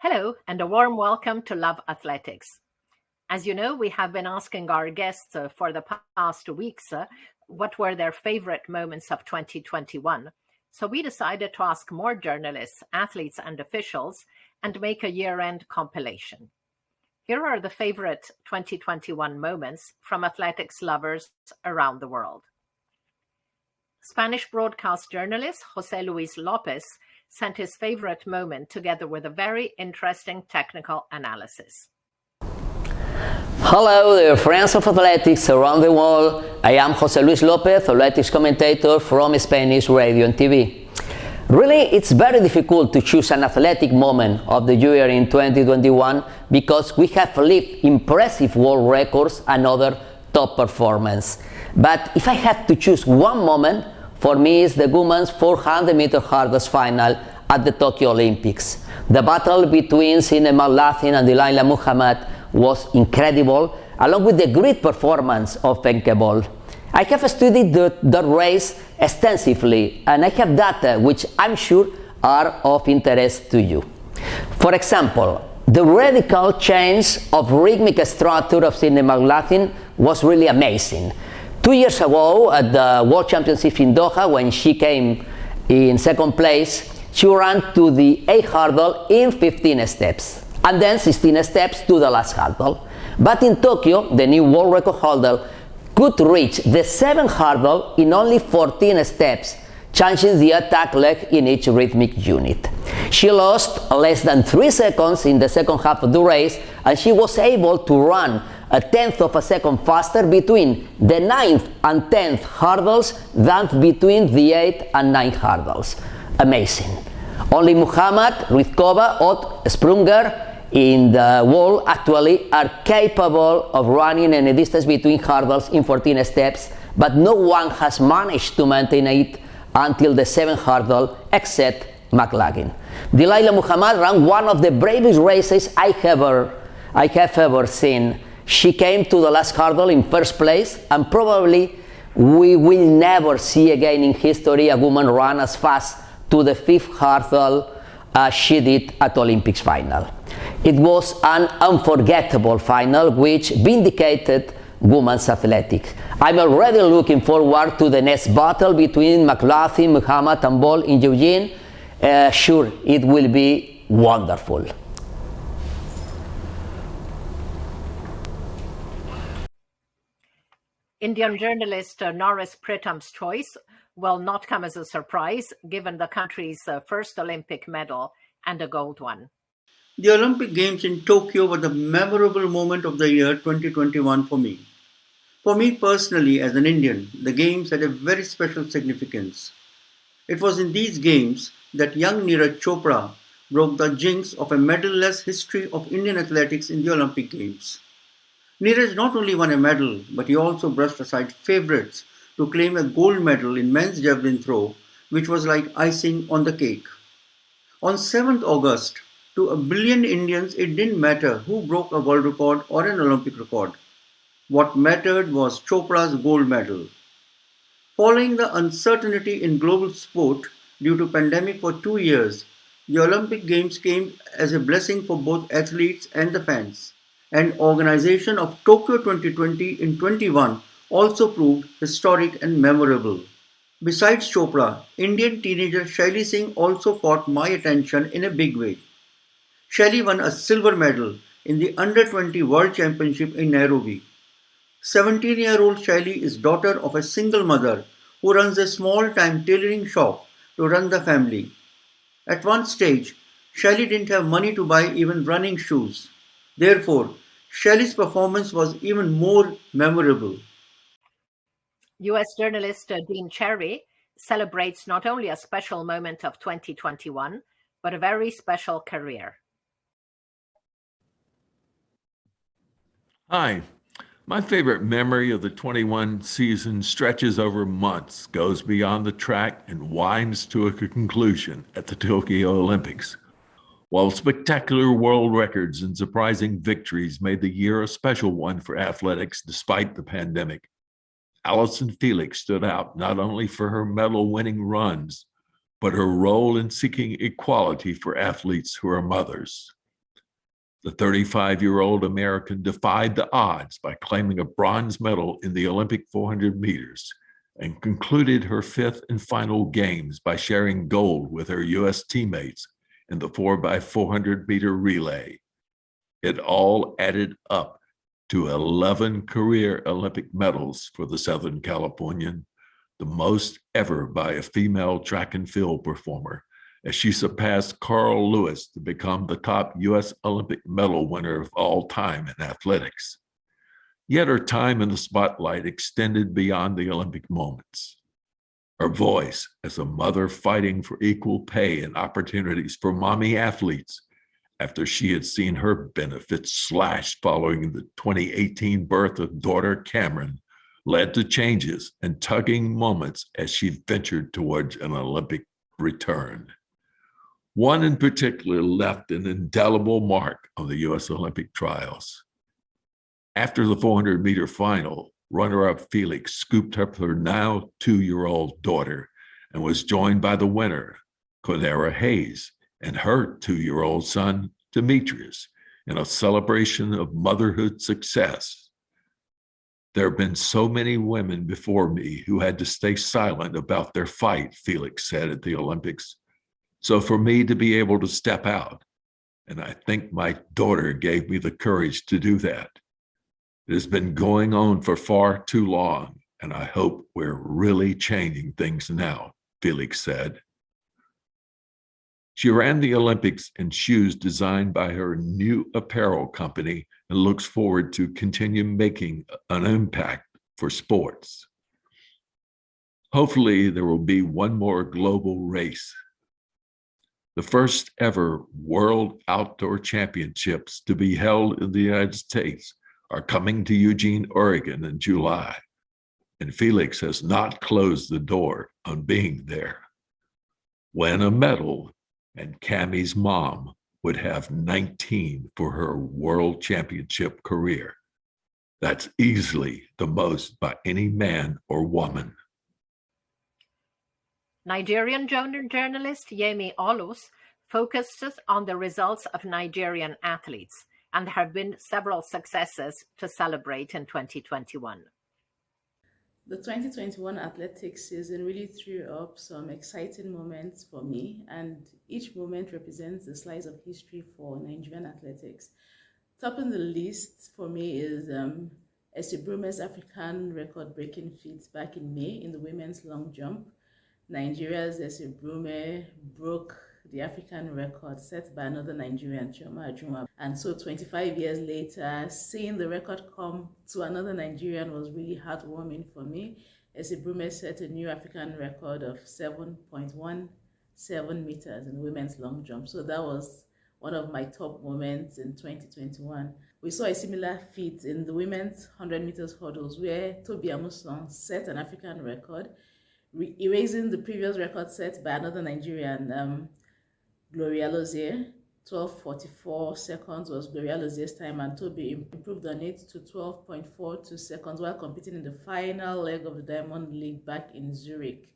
Hello, and a warm welcome to Love Athletics. As you know, we have been asking our guests for the past weeks what were their favorite moments of 2021. So we decided to ask more journalists, athletes, and officials and make a year-end compilation. Here are the favorite 2021 moments from athletics lovers around the world. Spanish broadcast journalist José Luis López sent his favorite moment together with a very interesting technical analysis. Hello, dear friends of athletics around the world. I am José Luis López, athletics commentator from Spanish radio and TV. Really, it's very difficult to choose an athletic moment of the year in 2021 because we have lived impressive world records and other top performance. But if I have to choose one moment, for me it's the women's 400-meter hurdles final at the Tokyo Olympics. The battle between Sine McLaughlin and Delilah Muhammad was incredible, along with the great performance of Femke Bol. I have studied the race extensively, and I have data which I'm sure are of interest to you. For example, the radical change of rhythmic structure of Sine McLaughlin was really amazing. 2 years ago at the World Championship in Doha, when she came in second place, she ran to the 8 hurdle in 15 steps, and then 16 steps to the last hurdle. But in Tokyo, the new world record holder could reach the 7 hurdle in only 14 steps, changing the attack leg in each rhythmic unit. She lost less than 3 seconds in the second half of the race, and she was able to run a tenth of a second faster between the 9th and 10th hurdles than between the 8th and 9th hurdles. Amazing. Only Muhammad, Ryzhkova, or Sprunger in the world actually are capable of running any distance between hurdles in 14 steps, but no one has managed to maintain it until the 7th hurdle except McLaughlin. Delilah Muhammad ran one of the bravest races I have ever seen. She came to the last hurdle in first place, and probably we will never see again in history a woman run as fast to the 5th hurdle as she did at Olympics final. It was an unforgettable final which vindicated women's athletics. I'm already looking forward to the next battle between McLaughlin, Muhammad and Bol in Eugene. Sure, it will be wonderful. Indian journalist Norris Pritham's choice will not come as a surprise, given the country's first Olympic medal and a gold one. The Olympic Games in Tokyo were the memorable moment of the year 2021 for me. For me personally, as an Indian, the Games had a very special significance. It was in these Games that young Neeraj Chopra broke the jinx of a medal-less history of Indian athletics in the Olympic Games. Neeraj not only won a medal, but he also brushed aside favourites to claim a gold medal in men's javelin throw, which was like icing on the cake. On 7th August, to a billion Indians, it didn't matter who broke a world record or an Olympic record. What mattered was Chopra's gold medal. Following the uncertainty in global sport due to pandemic for 2 years, the Olympic Games came as a blessing for both athletes and the fans. And organization of Tokyo 2020 in 21 also proved historic and memorable. Besides Chopra, Indian teenager Shaili Singh also caught my attention in a big way. Shaili won a silver medal in the Under-20 World Championship in Nairobi. 17-year-old Shaili is daughter of a single mother who runs a small-time tailoring shop to run the family. At one stage, Shaili didn't have money to buy even running shoes. Therefore, Shaili's performance was even more memorable. US journalist Dean Cherry celebrates not only a special moment of 2021, but a very special career. Hi. My favorite memory of the 21 season stretches over months, goes beyond the track, and winds to a conclusion at the Tokyo Olympics. While spectacular world records and surprising victories made the year a special one for athletics despite the pandemic, Alison Felix stood out not only for her medal-winning runs, but her role in seeking equality for athletes who are mothers. The 35-year-old American defied the odds by claiming a bronze medal in the Olympic 400 meters and concluded her fifth and final games by sharing gold with her U.S. teammates in the 4x400 meter relay. It all added up to 11 career Olympic medals for the Southern Californian, the most ever by a female track and field performer, as she surpassed Carl Lewis to become the top U.S. Olympic medal winner of all time in athletics. Yet her time in the spotlight extended beyond the Olympic moments. Her voice as a mother fighting for equal pay and opportunities for mommy athletes after she had seen her benefits slashed following the 2018 birth of daughter Cameron led to changes and tugging moments as she ventured towards an Olympic return. One in particular left an indelible mark on the U.S. Olympic trials. After the 400-meter final, runner-up Felix scooped up her now 2-year-old daughter and was joined by the winner, Conera Hayes, and her 2-year-old son, Demetrius, in a celebration of motherhood success. There have been so many women before me who had to stay silent about their fight, Felix said at the Olympics. So for me to be able to step out, and I think my daughter gave me the courage to do that. It has been going on for far too long, and I hope we're really changing things now, Felix said. She ran the Olympics in shoes designed by her new apparel company and looks forward to continue making an impact for sports. Hopefully, there will be one more global race. The first ever World Outdoor Championships to be held in the United States are coming to Eugene, Oregon in July, and Felix has not closed the door on being there. Win a medal, and Cammie's mom would have 19 for her World Championship career. That's easily the most by any man or woman. Nigerian journalist Yemi Olus focuses on the results of Nigerian athletes, and there have been several successes to celebrate in 2021. The 2021 athletics season really threw up some exciting moments for me, and each moment represents a slice of history for Nigerian athletics. Topping the list for me is Esibrume's African record-breaking feat back in May in the women's long jump. Nigeria's Esibrume broke the African record set by another Nigerian, Chioma Ajunwa. And so 25 years later, seeing the record come to another Nigerian was really heartwarming for me. Esibrume set a new African record of 7.17 meters in women's long jump. So that was one of my top moments in 2021. We saw a similar feat in the women's 100 meters hurdles where Tobi Amusan set an African record, erasing the previous record set by another Nigerian, Gloria Lozier. 12:44 seconds was Gloria Lozier's time, and Tobi improved on it to 12.42 seconds while competing in the final leg of the Diamond League back in Zurich.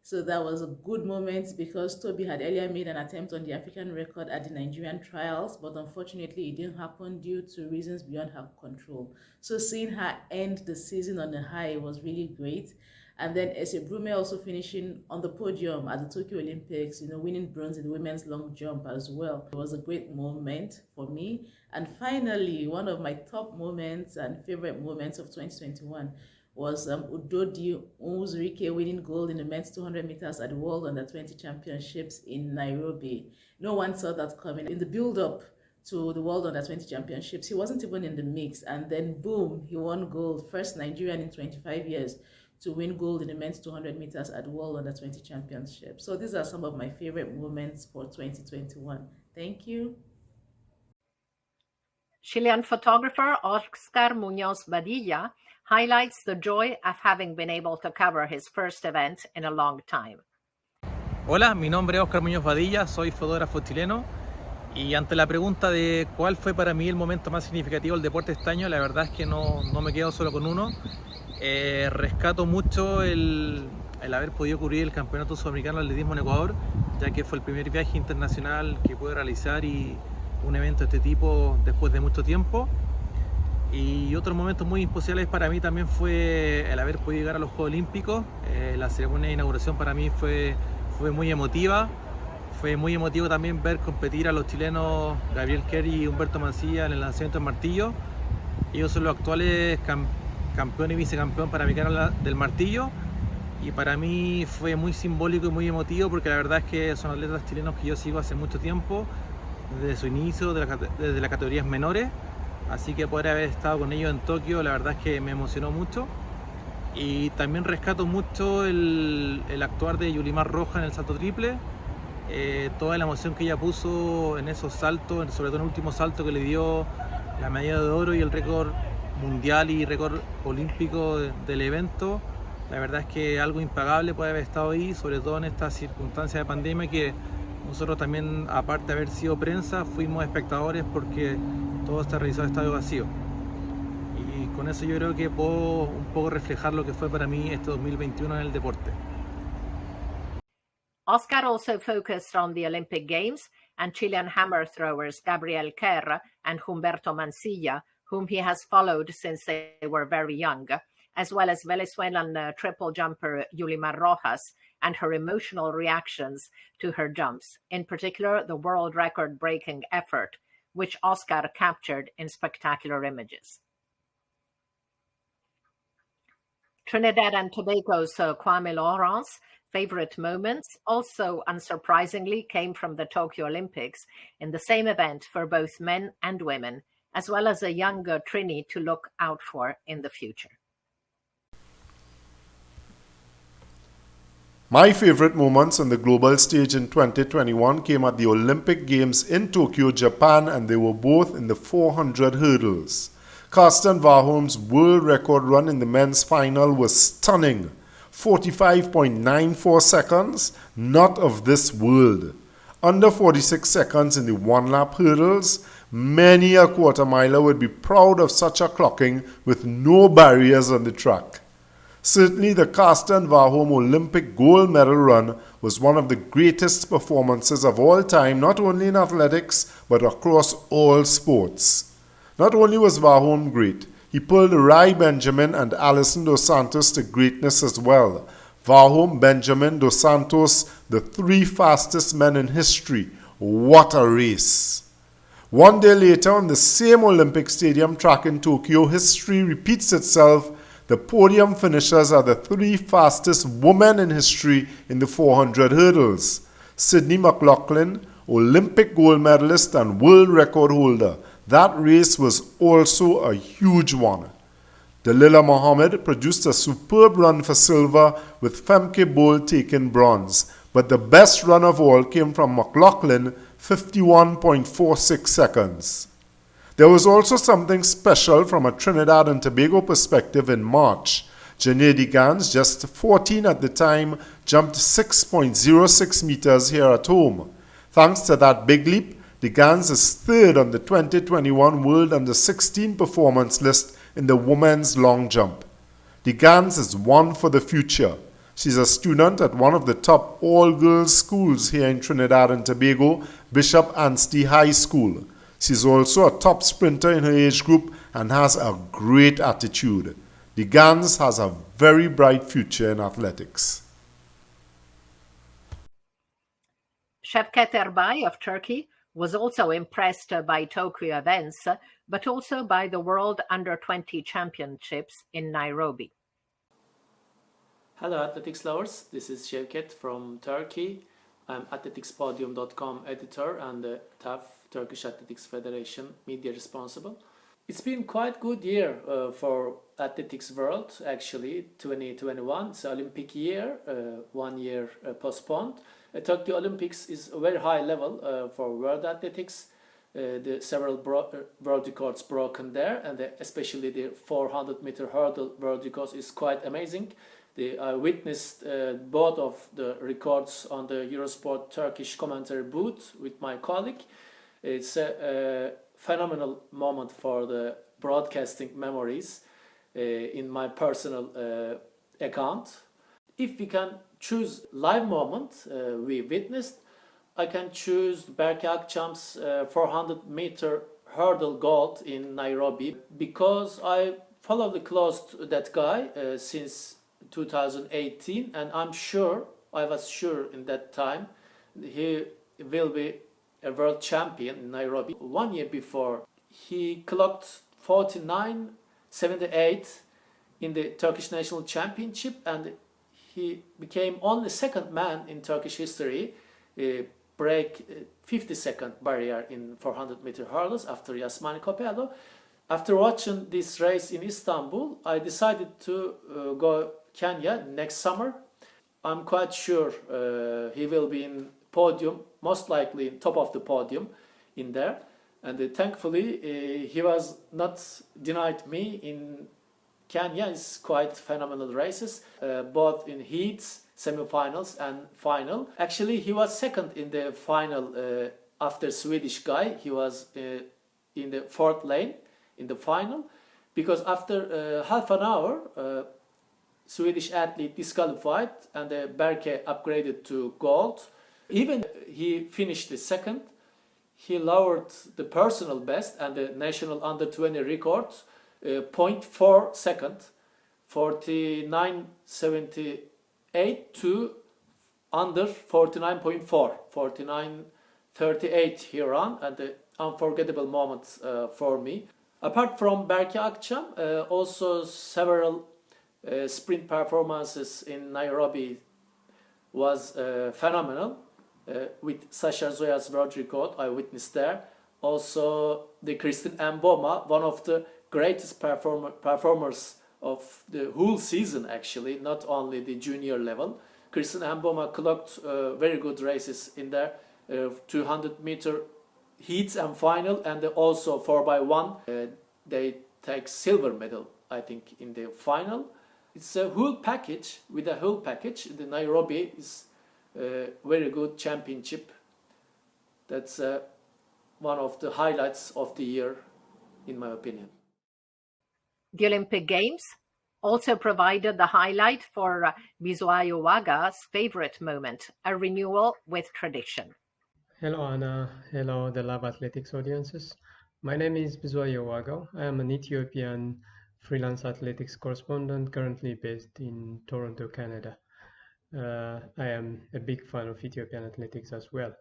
So that was a good moment because Tobi had earlier made an attempt on the African record at the Nigerian trials, but unfortunately it didn't happen due to reasons beyond her control. So seeing her end the season on a high was really great. And then Esibrume also finishing on the podium at the Tokyo Olympics, winning bronze in the women's long jump as well. It was a great moment for me. And finally, one of my top moments and favorite moments of 2021 was Udodi Uzurike winning gold in the men's 200 meters at the World Under-20 Championships in Nairobi. No one saw that coming. In the build-up to the World Under-20 Championships, he wasn't even in the mix. And then boom, he won gold. First Nigerian in 25 years to win gold in the men's 200 meters at the World Under-20 Championship. So these are some of my favorite moments for 2021. Thank you. Chilean photographer Oscar Munoz Badilla highlights the joy of having been able to cover his first event in a long time. Hola, mi nombre es Oscar Muñoz Badilla, soy fotógrafo chileno y ante la pregunta de cuál fue para mí el momento más significativo del deporte este año, la verdad es que no me quedo solo con uno. Rescato mucho el haber podido cubrir el Campeonato Sudamericano de Atletismo en Ecuador, ya que fue el primer viaje internacional que pude realizar y un evento de este tipo después de mucho tiempo. Y otros momentos muy especiales para mí también fue el haber podido llegar a los Juegos Olímpicos. La ceremonia de inauguración para mí fue muy emotiva. Fue muy emotivo también ver competir a los chilenos Gabriel Kerry y Humberto Mancilla en el lanzamiento del martillo. Ellos son los actuales campeón y vicecampeón panamericano del martillo. Y para mí fue muy simbólico y muy emotivo porque la verdad es que son atletas chilenos que yo sigo hace mucho tiempo, desde su inicio, desde las categorías menores. Así que poder haber estado con ellos en Tokio, la verdad es que me emocionó mucho. Y también rescato mucho el actuar de Yulimar Roja en el salto triple. Toda la emoción que ella puso en esos saltos, sobre todo en el último salto que le dio la medalla de oro y el récord mundial y récord olímpico del evento. La verdad es que algo impagable puede haber estado ahí, sobre todo en estas circunstancias de pandemia que nosotros también, aparte de haber sido prensa, fuimos espectadores porque todo está realizado en estadio vacío. Y con eso yo creo que puedo un poco reflejar lo que fue para mí este 2021 en el deporte. Oscar also focused on the Olympic Games and Chilean hammer throwers Gabriel Kerr and Humberto Mancilla, whom he has followed since they were very young, as well as Venezuelan triple jumper Yulimar Rojas and her emotional reactions to her jumps, in particular the world record-breaking effort, which Oscar captured in spectacular images. Trinidad and Tobago's Kwame Lawrence favorite moments also unsurprisingly came from the Tokyo Olympics in the same event for both men and women, as well as a younger Trini to look out for in the future. My favorite moments on the global stage in 2021 came at the Olympic Games in Tokyo, Japan, and they were both in the 400 hurdles. Karsten Warholm's world record run in the men's final was stunning. 45.94 seconds, not of this world. Under 46 seconds in the one-lap hurdles, many a quarter miler would be proud of such a clocking with no barriers on the track. Certainly the Karsten Warholm Olympic gold medal run was one of the greatest performances of all time, not only in athletics, but across all sports. Not only was Warholm great, he pulled Rai Benjamin and Alison dos Santos to greatness as well. Warholm, Benjamin, dos Santos, the three fastest men in history. What a race! One day later, on the same Olympic Stadium track in Tokyo, history repeats itself. The podium finishers are the three fastest women in history in the 400 hurdles. Sydney McLaughlin, Olympic gold medalist and world record holder. That race was also a huge one. Dalila Mohammed produced a superb run for silver with Femke Bol taking bronze, but the best run of all came from McLaughlin, 51.46 seconds. There was also something special from a Trinidad and Tobago perspective in March. Janae de Gans, just 14 at the time, jumped 6.06 meters here at home. Thanks to that big leap, de Gans is third on the 2021 World Under-16 performance list in the women's long jump. De Gans is one for the future. She's a student at one of the top all-girls schools here in Trinidad and Tobago, Bishop Anstey High School. She's also a top sprinter in her age group and has a great attitude. De Gans has a very bright future in athletics. Şevket Erbay of Turkey was also impressed by Tokyo events, but also by the World Under-20 Championships in Nairobi. Hello athletics lovers, this is Şevket from Turkey. I'm athletics.podium.com editor and the TAF, Turkish Athletics Federation media responsible. It's been quite good year for athletics world actually. 2021, it's Olympic year, 1 year postponed. Tokyo Olympics is a very high level for world athletics. The several world records broken there, and especially the 400-meter hurdle world records is quite amazing. I witnessed both of the records on the Eurosport Turkish commentary booth with my colleague. It's a phenomenal moment for the broadcasting memories in my personal account. If we can choose live moment we witnessed, I can choose Berke Akçam's 400-meter hurdle gold in Nairobi because I followed close to that guy since 2018, and I was sure in that time he will be a world champion in Nairobi. 1 year before, he clocked 49.78 in the Turkish National Championship, and he became only second man in Turkish history break 50-second barrier in 400-meter hurdles after Yasmani Kopelo. After watching this race in Istanbul, I decided to go Kenya next summer. I'm quite sure he will be in podium, most likely top of the podium in there. And thankfully, he was not denied me in Kenya. It's quite phenomenal races, both in heats, semifinals and final. Actually, he was second in the final after Swedish guy. He was in the fourth lane in the final, because after half an hour, Swedish athlete disqualified and Berke upgraded to gold. Even he finished the second. He lowered the personal best and the national under-20 record 0.4 second, 49.78 to under 49.4, 49.38 here on, and the unforgettable moments for me. Apart from Berke Akçam, also several sprint performances in Nairobi was phenomenal. With Sasha Zoya's world record, I witnessed there. Also, the Kristin Mboma, one of the greatest performers of the whole season, actually, not only the junior level. Kristin Mboma clocked very good races in there, 200-meter heats and final, and also 4x1. They take silver medal, I think, in the final. It's a whole package. With a whole package, the Nairobi is a very good championship. That's one of the highlights of the year, in my opinion. The Olympic Games also provided the highlight for Bizoayo Waga's favorite moment, a renewal with tradition. Hello, Anna. Hello, the Love Athletics audiences. My name is Bizoayo Waga. I am an Ethiopian freelance athletics correspondent currently based in Toronto, Canada. I am a big fan of Ethiopian athletics as well.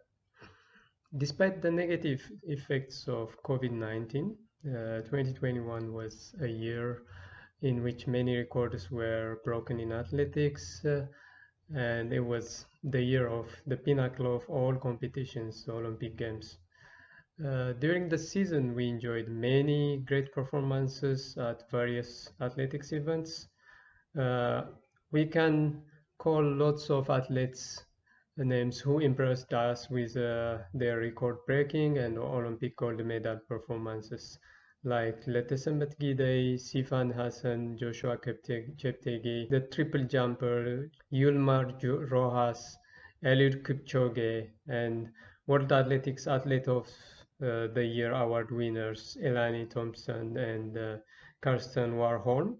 Despite the negative effects of COVID-19, 2021 was a year in which many records were broken in athletics, and it was the year of the pinnacle of all competitions, the Olympic Games. During the season, we enjoyed many great performances at various athletics events. We can call lots of athletes names who impressed us with their record-breaking and Olympic gold medal performances, like Letesemet Gidey, Sifan Hassan, Joshua Cheptegei, the triple jumper Yulmar Rojas, Eliud Kipchoge, and World Athletics Athlete of the Year award winners Elani Thompson and Karsten Warholm.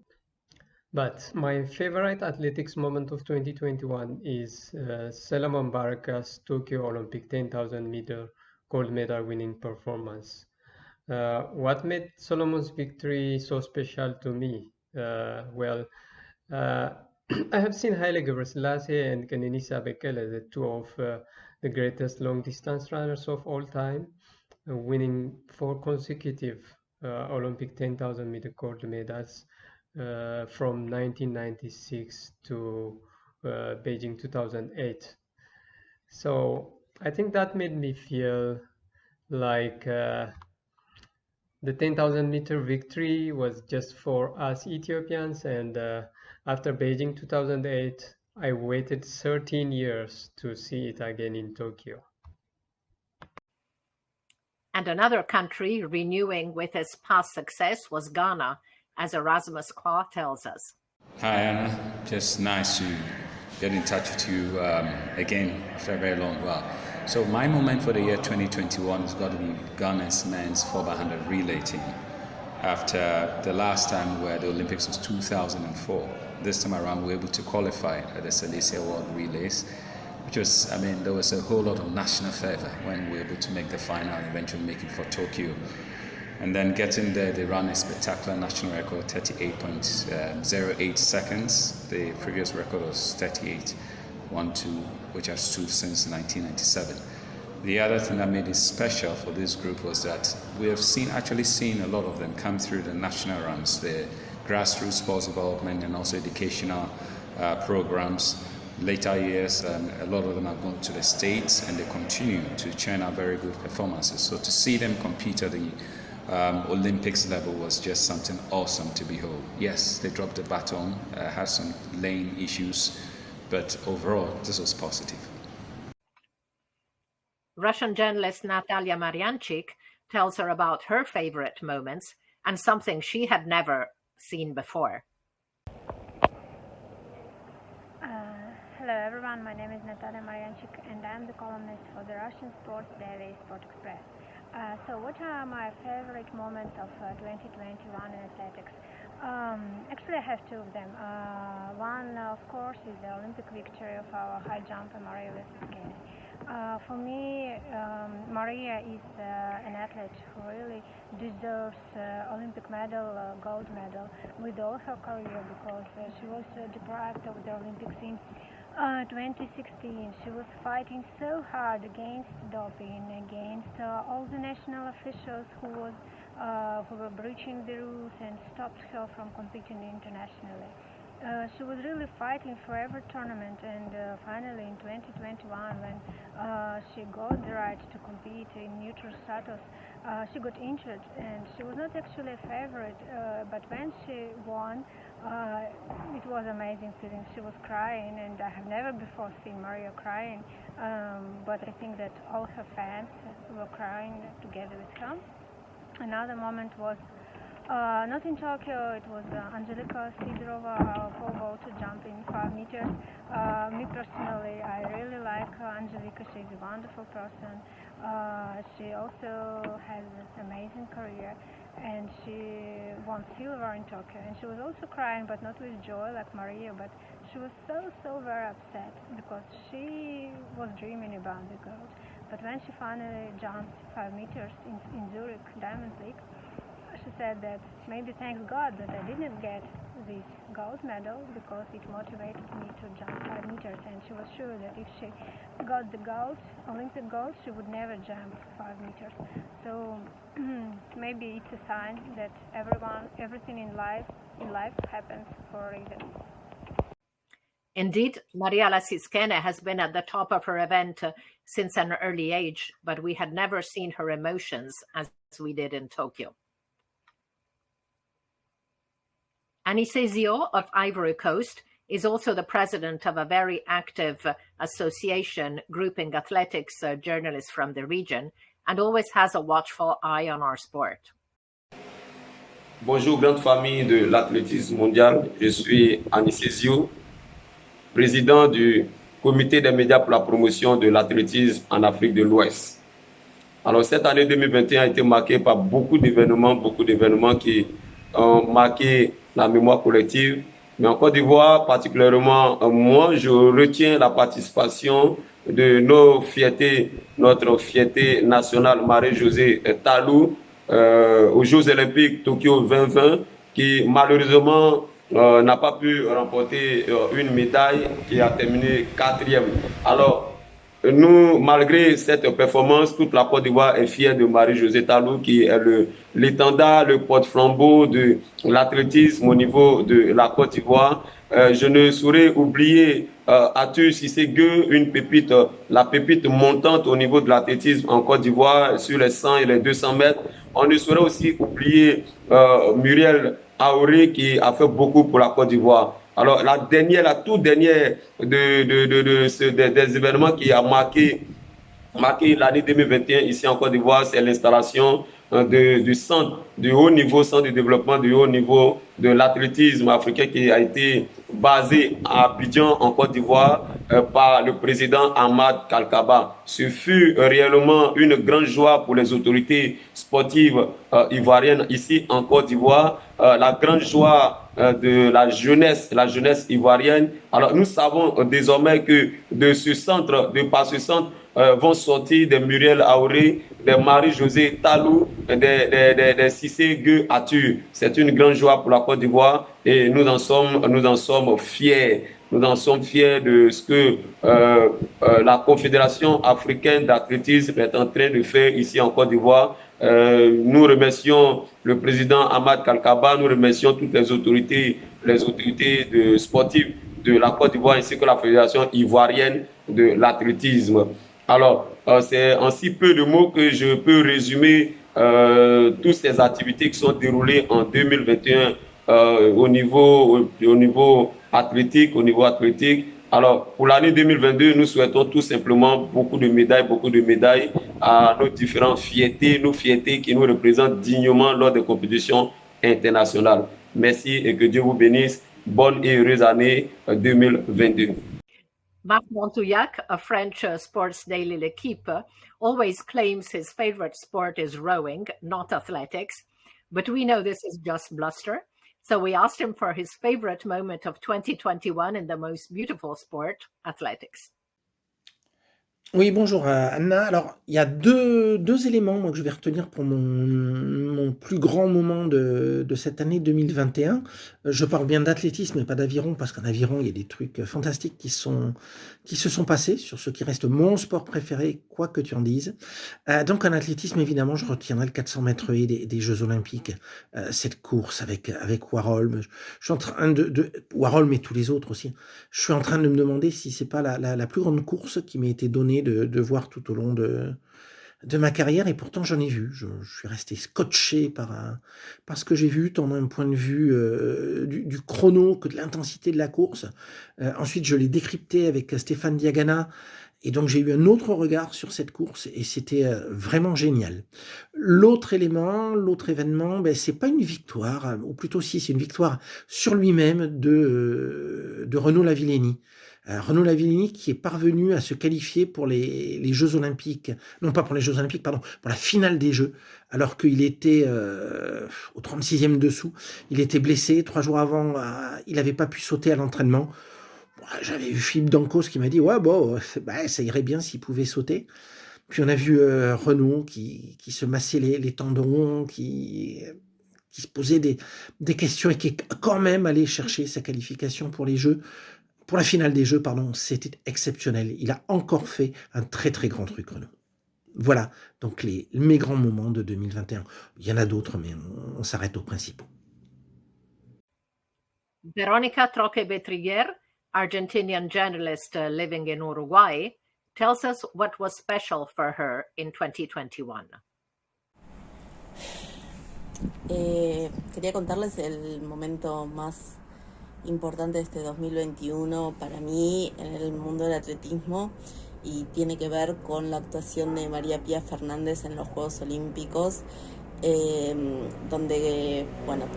But my favorite athletics moment of 2021 is Solomon Baraka's Tokyo Olympic 10,000 meter gold medal winning performance. What made Solomon's victory so special to me? I have seen Haile Gebrselassie and Kenenisa Bekele, the two of the greatest long distance runners of all time, winning 4 consecutive Olympic 10,000 meter gold medals from 1996 to Beijing 2008. So I think that made me feel like the 10,000 meter victory was just for us Ethiopians, and after Beijing 2008, I waited 13 years to see it again in Tokyo. And another country renewing with its past success was Ghana, as Erasmus Kwa tells us. Hi, Anna. Just nice to get in touch with you again after a very long while. So my moment for the year 2021 has got to be Ghana's men's 4x100 relay team. After the last time we were at the Olympics was 2004, this time around we were able to qualify at the Silesia World Relays. which was, I mean, there was a whole lot of national fervor when we were able to make the final, eventually making for Tokyo. And then getting there, they ran a spectacular national record, 38.08 seconds. The previous record was 38.12, which has stood since 1997. The other thing that made it special for this group was that we have actually seen a lot of them come through the national runs, the grassroots sports development and also educational programs. Later years, a lot of them have gone to the States and they continue to churn out very good performances. So to see them compete at the Olympics level was just something awesome to behold. Yes, they dropped the baton, had some lane issues, but overall, this was positive. Russian journalist Natalia Marianchik tells her about her favorite moments and something she had never seen before. Hello everyone, my name is Natalia Marianchik and I'm the columnist for the Russian sports daily Sport Express. So what are my favorite moments of 2021 in athletics? Actually I have two of them. One of course is the Olympic victory of our high jumper Maria Lesiskene. For me, Maria is an athlete who really deserves Olympic medal, gold medal with all her career because she was deprived of the Olympics in 2016. She was fighting so hard against doping, against all the national officials who were breaching the rules and stopped her from competing internationally. She was really fighting for every tournament, and finally in 2021 when she got the right to compete in neutral status, she got injured and she was not actually a favorite, but when she won, it was amazing feeling. She was crying, and I have never before seen Maria crying, but I think that all her fans were crying together with her. Another moment was not in Tokyo, it was Angelika Sidorova, our pole vaulter, jumping 5 meters. Me personally, I really like Angelika. She's a wonderful person. She also has an amazing career, and she won silver in Tokyo. And she was also crying, but not with joy like Maria, but she was so very upset because she was dreaming about the gold. But when she finally jumped 5 meters in Zurich Diamond League, she said that maybe thanks God that I didn't get this gold medal because it motivated me to jump 5 meters, and she was sure that if she got the gold, Olympic gold, she would never jump 5 meters. So maybe it's a sign that everything in life happens for a reason. Indeed, Maria Lesiskene has been at the top of her event since an early age, but we had never seen her emotions as we did in Tokyo. Anissé Zio of Ivory Coast is also the president of a very active association grouping athletics journalists from the region and always has a watchful eye on our sport. Bonjour, grande famille de l'athlétisme mondial. Je suis Anissé Zio, président du comité des médias pour la promotion de l'athlétisme en Afrique de l'Ouest. Alors, cette année 2021 a été marquée par beaucoup d'événements qui ont marqué la mémoire collective. Mais en Côte d'Ivoire, particulièrement, moi, je retiens la participation de notre fierté nationale Marie-Josée Talou aux Jeux Olympiques Tokyo 2020, qui malheureusement n'a pas pu remporter une médaille, qui a terminé 4e. Alors, nous, malgré cette performance, toute la Côte d'Ivoire est fière de Marie-Josée Talou, qui est l'étendard, le porte-flambeau de l'athlétisme au niveau de la Côte d'Ivoire. Je ne saurais oublier Atu Sissé-Gueux, une pépite, la pépite montante au niveau de l'athlétisme en Côte d'Ivoire sur les 100 et les 200 mètres. On ne saurait aussi oublier Muriel Aouré, qui a fait beaucoup pour la Côte d'Ivoire. Alors, la toute dernière des événements qui a marqué l'année 2021 ici en Côte d'Ivoire, c'est l'installation du centre de haut niveau, centre de développement de haut niveau de l'athlétisme africain qui a été basé à Abidjan en Côte d'Ivoire. par le président Ahmad Kalkaba. Ce fut réellement une grande joie pour les autorités sportives ivoiriennes ici en Côte d'Ivoire, la grande joie de la jeunesse ivoirienne. Alors nous savons désormais que par ce centre, vont sortir des Muriel Auré, des Marie-Josée Talou, des Cissé Gueux Atu. C'est une grande joie pour la Côte d'Ivoire et nous en sommes fiers. Nous en sommes fiers de ce que la Confédération africaine d'athlétisme est en train de faire ici en Côte d'Ivoire. Nous remercions le président Ahmad Kalkaba, nous remercions toutes les autorités sportives de la Côte d'Ivoire ainsi que la Fédération ivoirienne de l'athlétisme. Alors, c'est en si peu de mots que je peux résumer toutes ces activités qui sont déroulées en 2021 au niveau athlétique. Alors, pour l'année 2022, nous souhaitons tout simplement beaucoup de médailles à nos différentes fiertés, nos fiertés qui nous représentent dignement lors des compétitions internationales. Merci et que Dieu vous bénisse. Bonne et heureuse année 2022. Marc Montouillac, a French sports daily L'Équipe, always claims his favorite sport is rowing, not athletics, but we know this is just bluster. So we asked him for his favorite moment of 2021 in the most beautiful sport, athletics. Oui, bonjour Anna. Alors, il y a deux éléments moi, que je vais retenir pour mon plus grand moment de cette année 2021. Je parle bien d'athlétisme et pas d'aviron, parce qu'en aviron, il y a des trucs fantastiques qui se sont passés sur ce qui reste mon sport préféré, quoi que tu en dises. Donc en athlétisme, évidemment, je retiendrai le 400 mètres haies des Jeux Olympiques, cette course avec Warholm. Je suis en train de Warholm et tous les autres aussi. Je suis en train de me demander si c'est pas la plus grande course qui m'ait été donnée de voir tout au long de ma carrière, et pourtant j'en ai vu. Je suis resté scotché par ce que j'ai vu, tant d'un point de vue du chrono que de l'intensité de la course. Ensuite, je l'ai décrypté avec Stéphane Diagana, et donc j'ai eu un autre regard sur cette course, et c'était vraiment génial. L'autre événement, c'est pas une victoire, ou plutôt si, c'est une victoire sur lui-même de Renaud Lavillenie. Renaud Lavillenie qui est parvenu à se qualifier pour les Jeux Olympiques, non pas pour les Jeux Olympiques, pardon, pour la finale des Jeux, alors qu'il était au 36e dessous, il était blessé, 3 jours avant, il n'avait pas pu sauter à l'entraînement. J'avais eu Philippe Dancos qui m'a dit « Ouais, bon, ça irait bien s'il pouvait sauter ». Puis on a vu Renaud qui se massait les tendons, qui se posait des questions et qui est quand même allé chercher sa qualification pour les Jeux. Pour la finale des Jeux, c'était exceptionnel. Il a encore fait un très très grand truc, Renaud. Voilà, donc mes grands moments de 2021. Il y en a d'autres, mais on s'arrête aux principaux. Veronica Troche-Betriguer, Argentinian journalist living in Uruguay, tells us what was special for her in 2021. Quería contarles el momento más importante de este 2021 para mí en el mundo del atletismo, y tiene que ver con la actuación de María Pía Fernández en los Juegos Olímpicos, donde,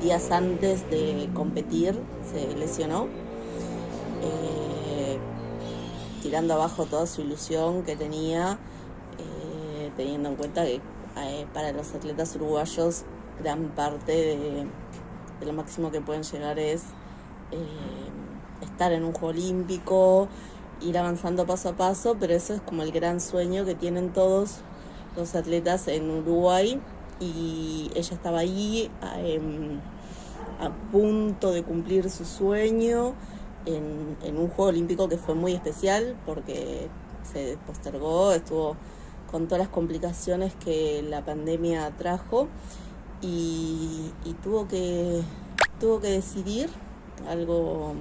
días antes de competir se lesionó, tirando abajo toda su ilusión que tenía, teniendo en cuenta que para los atletas uruguayos gran parte de lo máximo que pueden llegar es estar en un Juego Olímpico, ir avanzando paso a paso, pero eso es como el gran sueño que tienen todos los atletas en Uruguay, y ella estaba ahí a punto de cumplir su sueño en un Juego Olímpico que fue muy especial porque se postergó, estuvo con todas las complicaciones que la pandemia trajo, y tuvo que decidir algo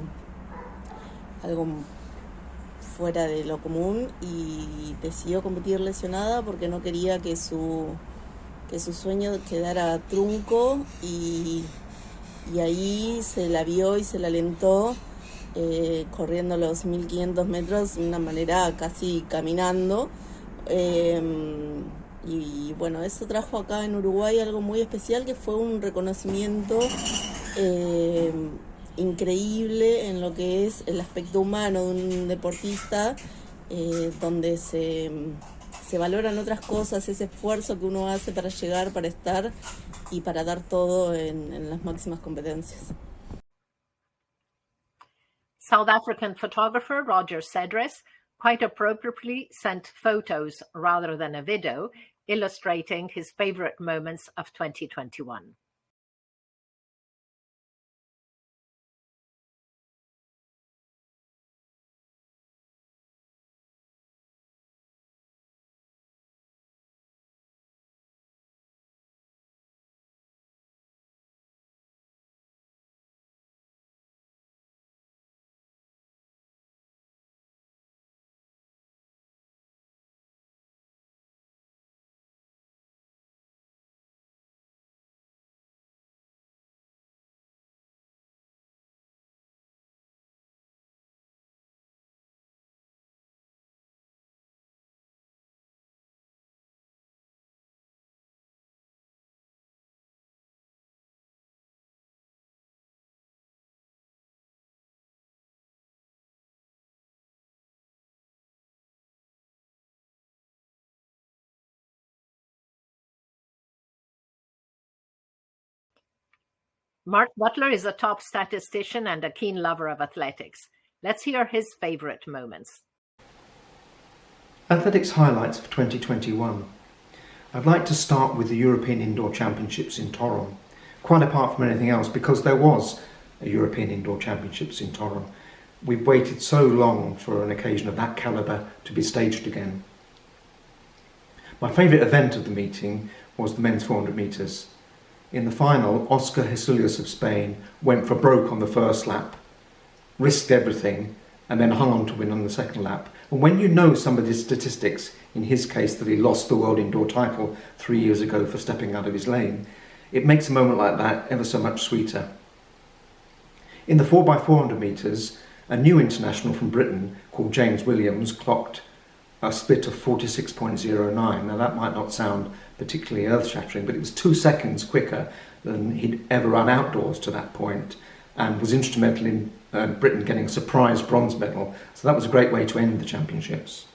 fuera de lo común, y decidió competir lesionada porque no quería que su sueño quedara trunco, y ahí se la vio y se la alentó corriendo los 1500 metros de una manera casi caminando, y eso trajo acá en Uruguay algo muy especial, que fue un reconocimiento increíble en lo que es el aspecto humano de un deportista, donde se valoran otras cosas, ese esfuerzo que uno hace para llegar, para estar y para dar todo en las máximas competencias. South African photographer Roger Cedres quite appropriately sent photos rather than a video, illustrating his favorite moments of 2021. Mark Butler is a top statistician and a keen lover of athletics. Let's hear his favorite moments. Athletics highlights for 2021. I'd like to start with the European Indoor Championships in Toron. Quite apart from anything else, because there was a European Indoor Championships in Toron. We've waited so long for an occasion of that calibre to be staged again. My favourite event of the meeting was the men's 400 metres. In the final, Oscar Hecilius of Spain went for broke on the first lap, risked everything, and then hung on to win on the second lap. And when you know some of his statistics, in his case that he lost the world indoor title 3 years ago for stepping out of his lane, it makes a moment like that ever so much sweeter. In the 4x400 metres, a new international from Britain called James Williams clocked a split of 46.09. Now that might not sound particularly earth-shattering, but it was 2 seconds quicker than he'd ever run outdoors to that point, and was instrumental in Britain getting a surprise bronze medal. So that was a great way to end the championships.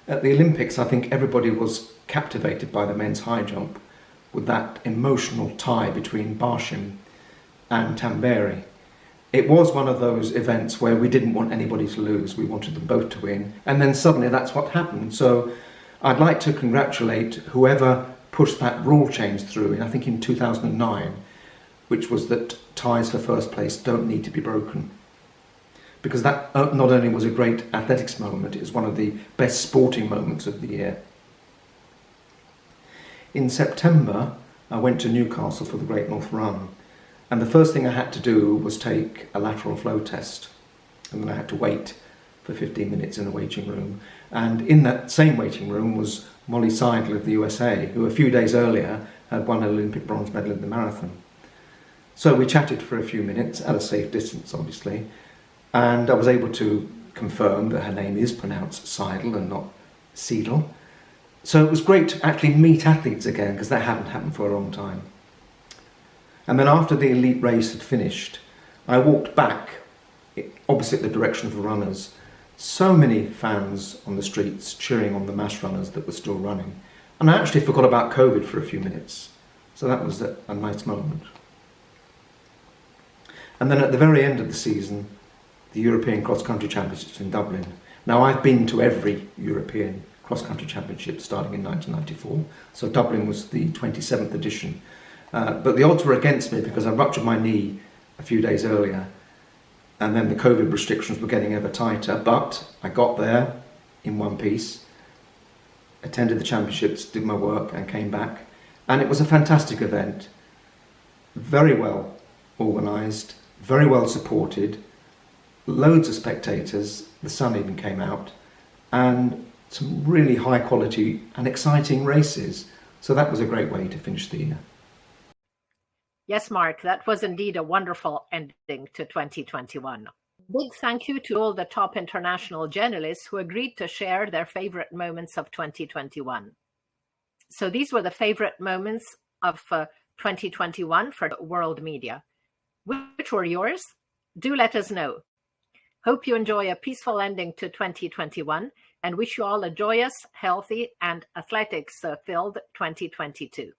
At the Olympics, I think everybody was captivated by the men's high jump, with that emotional tie between Barshim and Tamberi. It was one of those events where we didn't want anybody to lose, we wanted them both to win, and then suddenly that's what happened. So I'd like to congratulate whoever pushed that rule change through, I think in 2009, which was that ties for first place don't need to be broken. Because that not only was a great athletics moment, it was one of the best sporting moments of the year. In September, I went to Newcastle for the Great North Run, and the first thing I had to do was take a lateral flow test, and then I had to wait for 15 minutes in a waiting room. And in that same waiting room was Molly Seidel of the USA, who a few days earlier had won an Olympic bronze medal in the marathon. So we chatted for a few minutes, at a safe distance obviously, and I was able to confirm that her name is pronounced Seidel and not Seidel. So it was great to actually meet athletes again, because that hadn't happened for a long time. And then after the elite race had finished, I walked back opposite the direction of the runners. So many fans on the streets cheering on the mass runners that were still running. And I actually forgot about COVID for a few minutes. So that was a nice moment. And then at the very end of the season, the European Cross Country Championships in Dublin. Now I've been to every European Cross Country Championship starting in 1994. So Dublin was the 27th edition. But the odds were against me because I ruptured my knee a few days earlier, and then the COVID restrictions were getting ever tighter, but I got there in one piece, attended the championships, did my work and came back, and it was a fantastic event, very well organised, very well supported, loads of spectators, the sun even came out, and some really high quality and exciting races. So that was a great way to finish the year. Yes, Mark, that was indeed a wonderful ending to 2021. Big thank you to all the top international journalists who agreed to share their favorite moments of 2021. So these were the favorite moments of 2021 for world media. Which were yours? Do let us know. Hope you enjoy a peaceful ending to 2021 and wish you all a joyous, healthy, and athletics-filled 2022.